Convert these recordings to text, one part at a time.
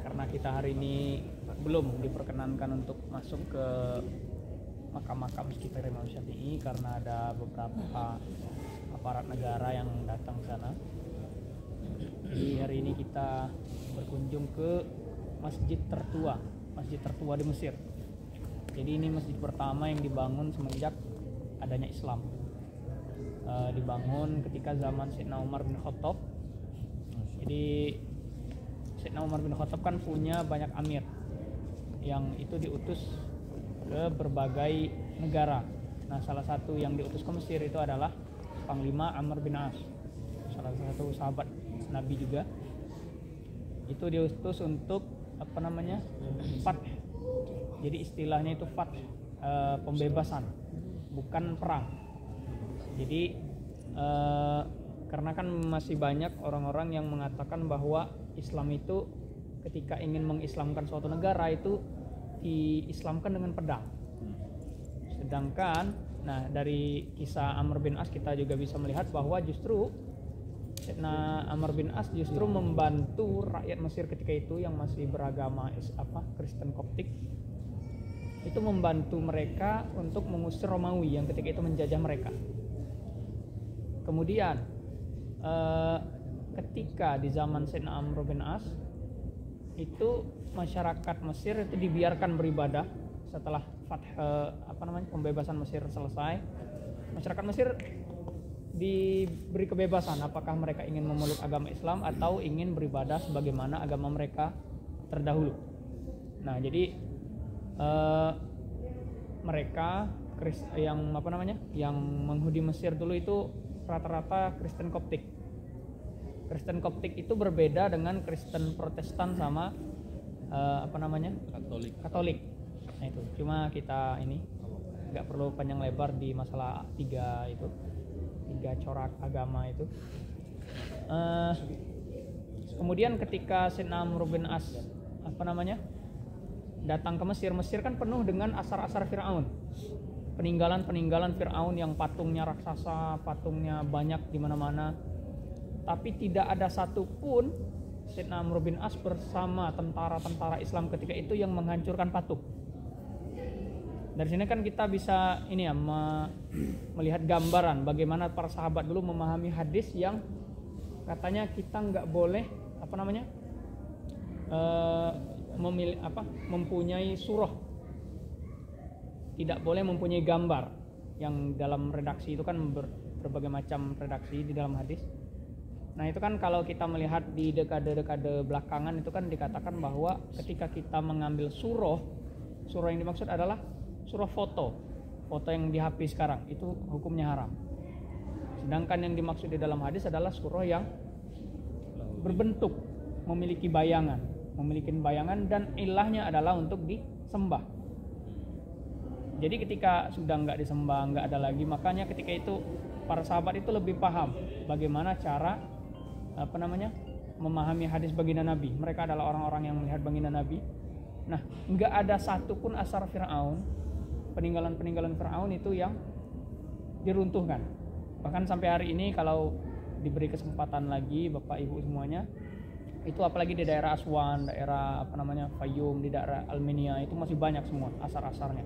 Karena kita hari ini belum diperkenankan untuk masuk ke makam-makam sekitar Imam Syafi'i karena ada beberapa aparat negara yang datang ke sana. Jadi hari ini kita berkunjung ke masjid tertua di Mesir. Jadi ini masjid pertama yang dibangun semenjak adanya Islam. Dibangun ketika zaman Sayyidina Umar bin Khattab. Jadi Sayyidina Umar bin Khattab kan punya banyak amir yang itu diutus ke berbagai negara. Nah, salah satu yang diutus ke Mesir itu adalah Panglima Amr bin As, salah satu sahabat Nabi juga. Itu diutus untuk fath. Jadi istilahnya itu fath, pembebasan, bukan perang. Jadi karena kan masih banyak orang-orang yang mengatakan bahwa Islam itu ketika ingin mengislamkan suatu negara itu diislamkan dengan pedang. Sedangkan dari kisah Amr bin As kita juga bisa melihat bahwa justru Amr bin As justru membantu rakyat Mesir ketika itu yang masih beragama Kristen Koptik. Itu membantu mereka untuk mengusir Romawi yang ketika itu menjajah mereka. Kemudian ketika di zaman Sayyidina Amr bin As itu masyarakat Mesir itu dibiarkan beribadah setelah pembebasan Mesir selesai. Masyarakat Mesir diberi kebebasan apakah mereka ingin memeluk agama Islam atau ingin beribadah sebagaimana agama mereka terdahulu. Nah, jadi mereka yang menghuni Mesir dulu itu rata-rata Kristen Koptik. Kristen Koptik itu berbeda dengan Kristen Protestan sama Katolik. Nah itu cuma kita ini nggak perlu panjang lebar di masalah tiga corak agama itu. Kemudian ketika Sayyidina Amr bin As datang ke Mesir kan penuh dengan asar-asar Fir'aun, peninggalan Fir'aun yang patungnya raksasa, patungnya banyak di mana-mana. Tapi tidak ada satupun Sayyidina Amr bin As bersama tentara-tentara Islam ketika itu yang menghancurkan patung. Dari sini kan kita bisa melihat gambaran bagaimana para sahabat dulu memahami hadis yang katanya kita nggak boleh mempunyai surah, tidak boleh mempunyai gambar. Yang dalam redaksi itu kan berbagai macam redaksi di dalam hadis. Nah itu kan kalau kita melihat di dekade-dekade belakangan itu kan dikatakan bahwa ketika kita mengambil surah yang dimaksud adalah surah foto yang di HP sekarang itu hukumnya haram. Sedangkan yang dimaksud di dalam hadis adalah surah yang berbentuk, memiliki bayangan dan ilahnya adalah untuk disembah. Jadi ketika sudah nggak disembah, nggak ada lagi, makanya ketika itu para sahabat itu lebih paham bagaimana cara memahami hadis baginda Nabi. Mereka adalah orang-orang yang melihat baginda Nabi. Nah, nggak ada satupun asar Fir'aun, peninggalan Fir'aun itu yang diruntuhkan. Bahkan sampai hari ini kalau diberi kesempatan lagi Bapak Ibu semuanya, itu apalagi di daerah Aswan, daerah Fayyum, di daerah Armenia itu masih banyak semua asar-asarnya.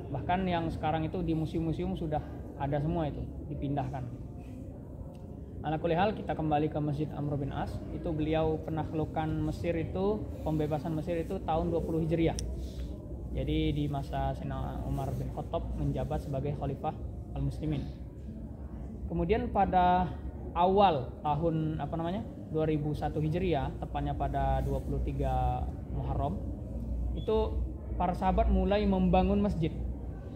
Bahkan yang sekarang itu di museum-museum sudah ada semua itu dipindahkan. Ala kulli hal kita kembali ke Masjid Amr bin As. Itu beliau penaklukan Mesir itu, pembebasan Mesir itu tahun 20 Hijriah. Jadi di masa Sayyidina Umar bin Khattab menjabat sebagai Khalifah Al-Muslimin. Kemudian pada awal tahun 2001 Hijriah, tepatnya pada 23 Muharram, itu para sahabat mulai membangun masjid.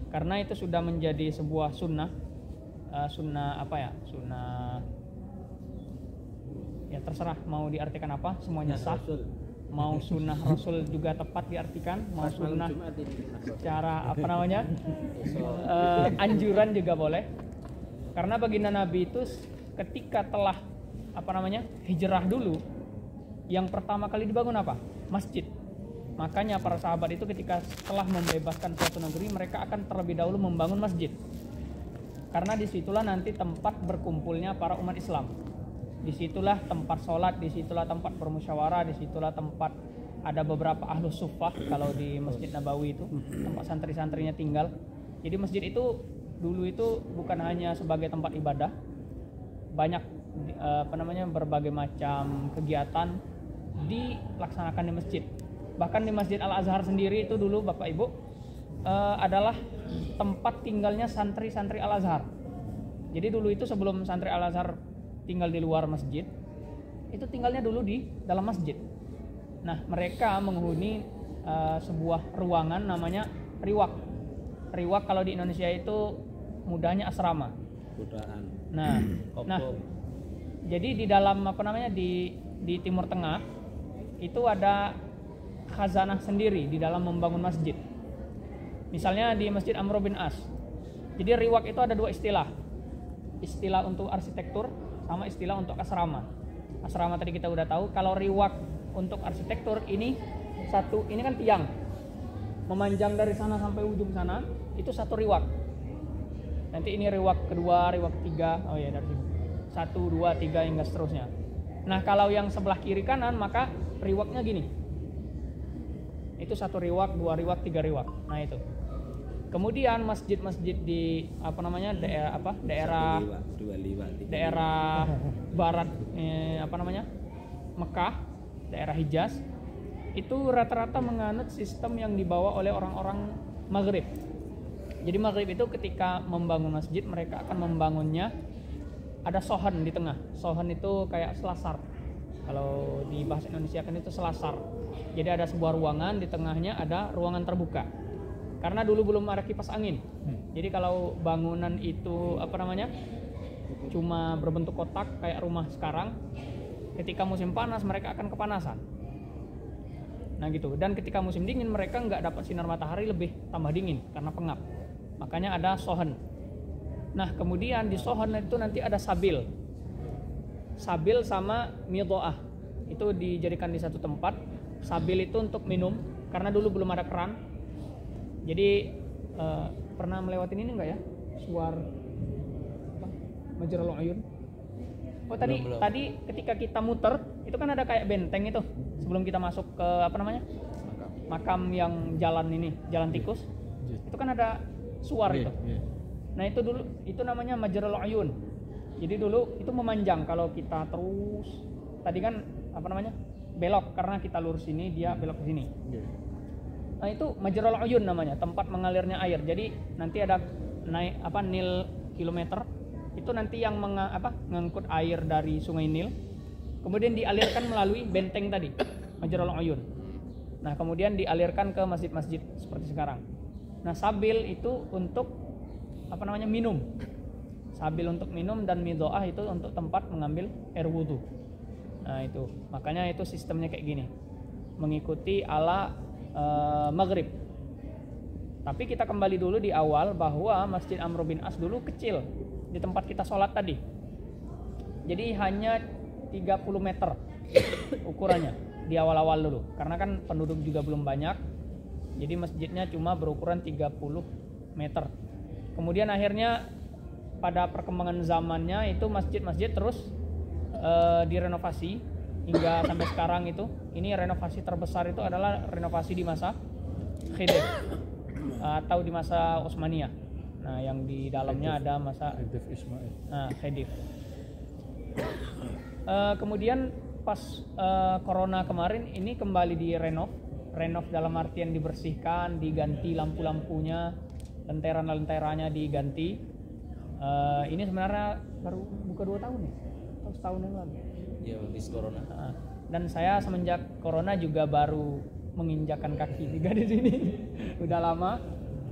Karena itu sudah menjadi sebuah sunnah ya terserah mau diartikan apa, semuanya sah. Mau sunnah Rasul juga tepat diartikan, mau sunnah secara anjuran juga boleh. Karena baginda Nabi itu ketika telah hijrah dulu, yang pertama kali dibangun apa? Masjid. Makanya para sahabat itu ketika setelah membebaskan suatu negeri, mereka akan terlebih dahulu membangun masjid. Karena disitulah nanti tempat berkumpulnya para umat Islam. Disitulah tempat sholat, disitulah tempat bermusyawarah, disitulah tempat ada beberapa ahlus suffah kalau di Masjid Nabawi itu tempat santri-santrinya tinggal. Jadi masjid itu dulu itu bukan hanya sebagai tempat ibadah, banyak berbagai macam kegiatan dilaksanakan di masjid. Bahkan di Masjid Al-Azhar sendiri itu dulu Bapak Ibu adalah tempat tinggalnya santri-santri Al-Azhar. Jadi dulu itu sebelum santri Al-Azhar tinggal di luar masjid, itu tinggalnya dulu di dalam masjid. Nah, mereka menghuni sebuah ruangan namanya riwak. Riwak kalau di Indonesia itu mudahnya asrama. Nah, jadi di dalam di Timur Tengah itu ada khazanah sendiri di dalam membangun masjid. Misalnya di Masjid Amr bin As. Jadi riwak itu ada dua istilah. Istilah untuk arsitektur sama istilah untuk asrama. Asrama tadi kita udah tahu. Kalau riwak untuk arsitektur ini kan tiang memanjang dari sana sampai ujung sana, itu satu riwak. Nanti ini riwak kedua, riwak ketiga, dari sini 1, 2, 3 hingga seterusnya. Nah, kalau yang sebelah kiri kanan maka riwaknya gini. Itu 1 riwak, 2 riwak, 3 riwak. Nah, itu. Kemudian masjid-masjid di daerah barat Mekah, daerah Hijaz, itu rata-rata menganut sistem yang dibawa oleh orang-orang Maghrib. Jadi Maghrib itu ketika membangun masjid, mereka akan membangunnya ada sohan di tengah. Sohan itu kayak selasar. Kalau di bahasa Indonesia kan itu selasar. Jadi ada sebuah ruangan, di tengahnya ada ruangan terbuka. Karena dulu belum ada kipas angin. Jadi kalau bangunan itu cuma berbentuk kotak kayak rumah sekarang, ketika musim panas mereka akan kepanasan. Nah gitu. Dan ketika musim dingin mereka nggak dapat sinar matahari, lebih tambah dingin karena pengap. Makanya ada sohan. Nah kemudian di sohan itu nanti ada sabil sama midoah. Itu dijadikan di satu tempat. Sabil itu untuk minum karena dulu belum ada keran. Jadi pernah melewatin ini enggak ya? Suar Majrul Uyun. Oh tadi ketika kita muter itu kan ada kayak benteng itu sebelum kita masuk ke makam yang jalan tikus. Itu kan ada suar itu. Nah itu dulu itu namanya Majrul Uyun. Jadi dulu itu memanjang kalau kita terus tadi kan belok karena kita lurus sini dia belok ke sini. Nah itu Majrul Uyun namanya, tempat mengalirnya air. Jadi nanti ada Nil kilometer itu nanti yang mengangkut air dari Sungai Nil, kemudian dialirkan melalui benteng tadi Majrul Uyun. Nah kemudian dialirkan ke masjid-masjid seperti sekarang. Nah sabil itu untuk minum. Sabil untuk minum dan midoah itu untuk tempat mengambil air wudhu. Nah itu makanya itu sistemnya kayak gini, mengikuti ala Maghrib. Tapi kita kembali dulu di awal bahwa Masjid Amr bin As dulu kecil di tempat kita sholat tadi. Jadi hanya 30 meter ukurannya di awal-awal dulu. Karena kan penduduk juga belum banyak. Jadi masjidnya cuma berukuran 30 meter. Kemudian akhirnya pada perkembangan zamannya itu masjid-masjid terus direnovasi hingga sampai sekarang itu. Ini renovasi terbesar itu adalah renovasi di masa Khidr atau di masa Utsmaniyah. Nah, yang di dalamnya ada masa Khidr. Kemudian pas corona kemarin ini kembali direnov dalam artian dibersihkan, diganti lampu-lampunya, lentera-lenteranya diganti. Ini sebenarnya baru buka 2 tahun ya? Atau setahun yang lalu? Ya, habis corona. Dan saya semenjak corona juga baru menginjakan kaki juga di sini. Udah lama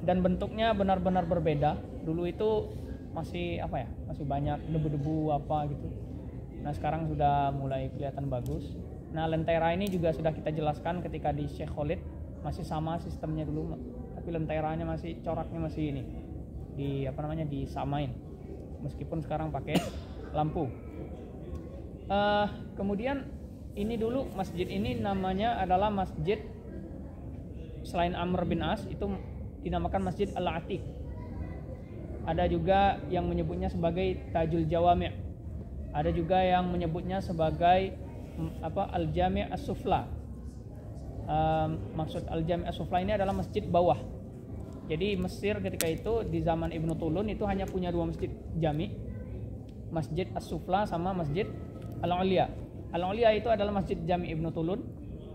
dan bentuknya benar-benar berbeda. Dulu itu masih masih banyak debu-debu gitu. Nah, sekarang sudah mulai kelihatan bagus. Nah, lentera ini juga sudah kita jelaskan ketika di Syekh Khalid, masih sama sistemnya dulu, tapi lenteranya masih coraknya masih ini. Disamain. Meskipun sekarang pakai lampu. Kemudian ini dulu masjid ini namanya adalah masjid, selain Amr bin As itu dinamakan Masjid Al-Atiq. Ada juga yang menyebutnya sebagai Tajul Jawami'. Ada juga yang menyebutnya sebagai Al-Jami' As-Sufla. Maksud Al-Jami' As-Sufla ini adalah masjid bawah. Jadi Mesir ketika itu di zaman Ibnu Tulun itu hanya punya 2 masjid jami, Masjid As-Sufla sama Masjid Al-Ulia. Al-Ulia itu adalah masjid jami Ibnu Tulun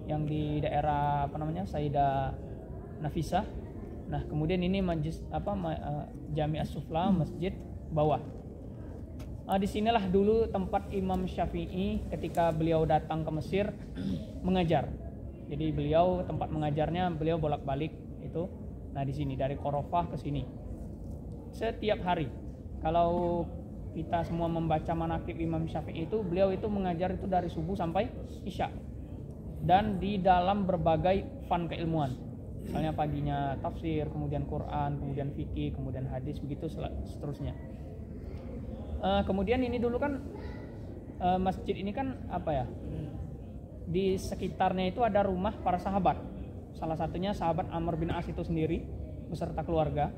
yang di daerah Sayyidah Nafisah. Nah, kemudian ini Jami As-Sufla, masjid bawah. Di sinilah dulu tempat Imam Syafi'i ketika beliau datang ke Mesir mengajar. Jadi beliau tempat mengajarnya beliau bolak-balik itu. Nah, di sini dari Qorofah ke sini. Setiap hari. Kalau kita semua membaca manaqib Imam Syafi'i itu, beliau itu mengajar itu dari subuh sampai Isya. Dan di dalam berbagai fan keilmuan. Misalnya paginya tafsir, kemudian Quran, kemudian fikih, kemudian hadis, begitu seterusnya. Kemudian ini dulu kan masjid ini kan di sekitarnya itu ada rumah para sahabat. Salah satunya sahabat Amr bin As itu sendiri beserta keluarga.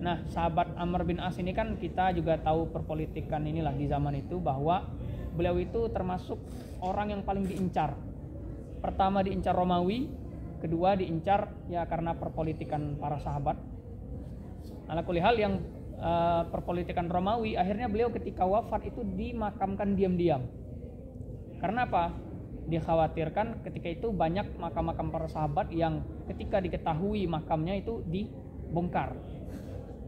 Nah, sahabat Amr bin As ini kan kita juga tahu perpolitikan inilah di zaman itu, bahwa beliau itu termasuk orang yang paling diincar. Pertama diincar Romawi, kedua diincar ya karena perpolitikan para sahabat. Ala kulli hal yang perpolitikan Romawi, akhirnya beliau ketika wafat itu dimakamkan diam-diam. Karena apa? Dikhawatirkan ketika itu banyak makam-makam para sahabat yang ketika diketahui makamnya itu dibongkar.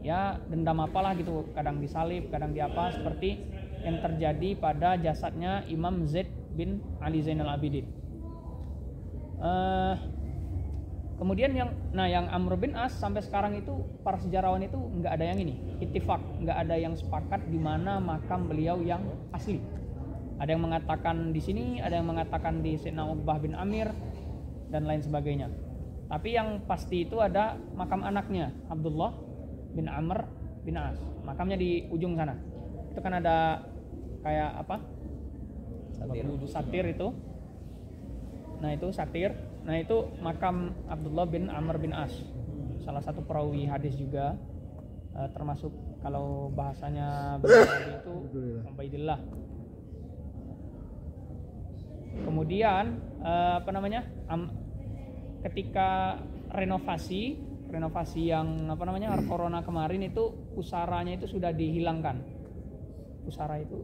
Ya, dendam apalah gitu, kadang disalib, kadang diapa, seperti yang terjadi pada jasadnya Imam Zaid bin Ali Zainal Abidin. Kemudian yang Amr bin As sampai sekarang itu para sejarawan itu nggak ada yang ittifaq, nggak ada yang sepakat di mana makam beliau yang asli. Ada yang mengatakan di sini, ada yang mengatakan di Sayyidina Uqbah bin Amir dan lain sebagainya. Tapi yang pasti itu ada makam anaknya Abdullah bin Amr bin As. Makamnya di ujung sana. Itu kan ada kayak satir itu. Nah, itu satir. Nah, itu makam Abdullah bin Amr bin As. Salah satu perawi hadis juga, termasuk kalau bahasanya itu Ubaidillah. Kemudian ketika renovasi yang corona kemarin itu, pusaranya itu sudah dihilangkan. Pusara itu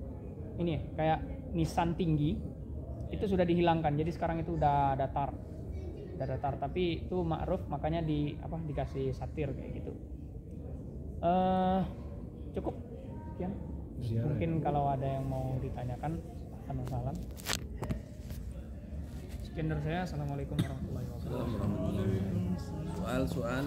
ini ya, kayak nisan tinggi itu sudah dihilangkan. Jadi sekarang itu udah datar, tapi itu ma'ruf, makanya dikasih satir kayak gitu. Cukup sekian. Mungkin kalau ada yang mau ditanyakan, salam. Sekian dari saya. Assalamualaikum warahmatullahi wabarakatuh. Soal